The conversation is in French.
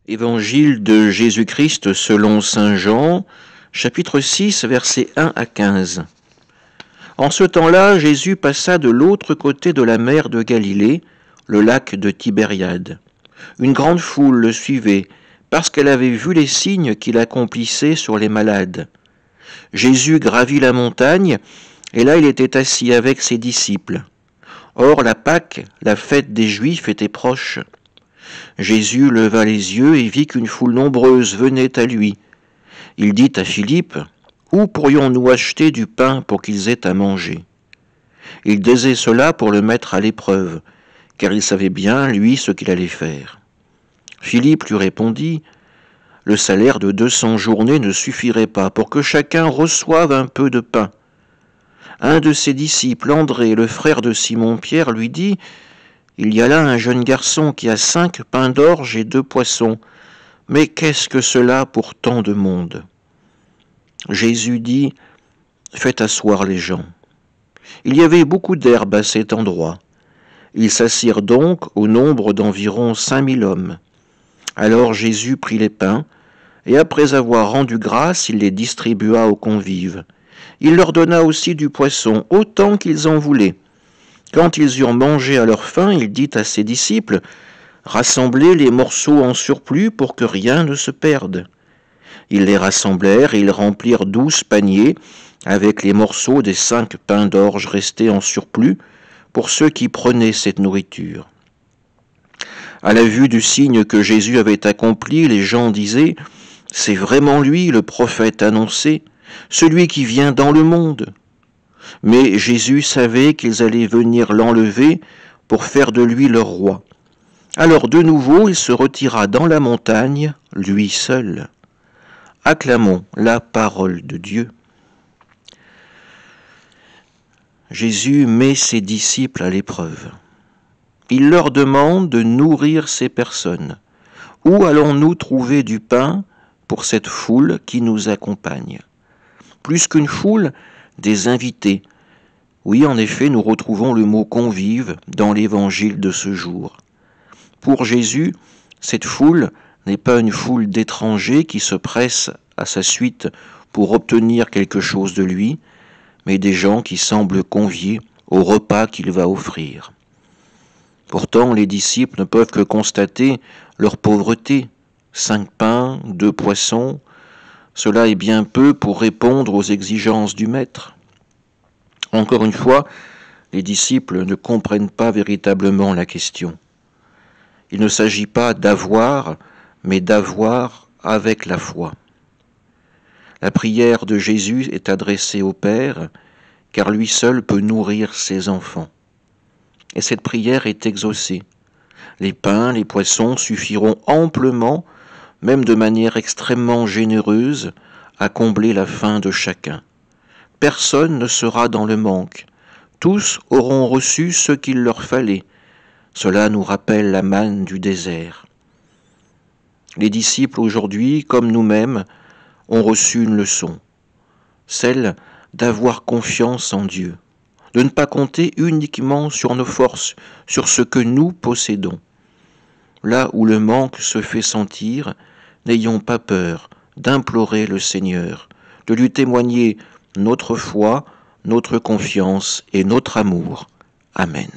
Évangile de Jésus-Christ selon saint Jean, chapitre 6, versets 1 à 15. En ce temps-là, Jésus passa de l'autre côté de la mer de Galilée, le lac de Tibériade. Une grande foule le suivait, parce qu'elle avait vu les signes qu'il accomplissait sur les malades. Jésus gravit la montagne, et là il était assis avec ses disciples. Or la Pâque, la fête des Juifs, était proche. Jésus leva les yeux et vit qu'une foule nombreuse venait à lui. Il dit à Philippe, « Où pourrions-nous acheter du pain pour qu'ils aient à manger ?» Il disait cela pour le mettre à l'épreuve, car il savait bien, lui, ce qu'il allait faire. Philippe lui répondit, « Le salaire de 200 journées ne suffirait pas pour que chacun reçoive un peu de pain. » Un de ses disciples, André, le frère de Simon-Pierre, lui dit, « Il y a là un jeune garçon qui a 5 pains d'orge et 2 poissons. Mais qu'est-ce que cela pour tant de monde ?» Jésus dit, « Faites asseoir les gens. » Il y avait beaucoup d'herbe à cet endroit. Ils s'assirent donc au nombre d'environ 5000 hommes. Alors Jésus prit les pains, et après avoir rendu grâce, il les distribua aux convives. Il leur donna aussi du poisson, autant qu'ils en voulaient. Quand ils eurent mangé à leur faim, il dit à ses disciples, « Rassemblez les morceaux en surplus pour que rien ne se perde. » Ils les rassemblèrent et ils remplirent 12 paniers avec les morceaux des 5 pains d'orge restés en surplus pour ceux qui prenaient cette nourriture. À la vue du signe que Jésus avait accompli, les gens disaient, « C'est vraiment lui, le prophète annoncé, celui qui vient dans le monde. » Mais Jésus savait qu'ils allaient venir l'enlever pour faire de lui leur roi. Alors de nouveau il se retira dans la montagne, lui seul. Acclamons la parole de Dieu. Jésus met ses disciples à l'épreuve. Il leur demande de nourrir ces personnes. Où allons-nous trouver du pain pour cette foule qui nous accompagne ? Plus qu'une foule, des invités. Oui, en effet, nous retrouvons le mot convive dans l'évangile de ce jour. Pour Jésus, cette foule n'est pas une foule d'étrangers qui se pressent à sa suite pour obtenir quelque chose de lui, mais des gens qui semblent conviés au repas qu'il va offrir. Pourtant, les disciples ne peuvent que constater leur pauvreté. 5 pains, 2 poissons, cela est bien peu pour répondre aux exigences du Maître. Encore une fois, les disciples ne comprennent pas véritablement la question. Il ne s'agit pas d'avoir, mais d'avoir avec la foi. La prière de Jésus est adressée au Père, car lui seul peut nourrir ses enfants. Et cette prière est exaucée. Les pains, les poissons suffiront amplement, même de manière extrêmement généreuse, à combler la faim de chacun. Personne ne sera dans le manque. Tous auront reçu ce qu'il leur fallait. Cela nous rappelle la manne du désert. Les disciples aujourd'hui, comme nous-mêmes, ont reçu une leçon, celle d'avoir confiance en Dieu, de ne pas compter uniquement sur nos forces, sur ce que nous possédons. Là où le manque se fait sentir, n'ayons pas peur d'implorer le Seigneur, de lui témoigner notre foi, notre confiance et notre amour. Amen.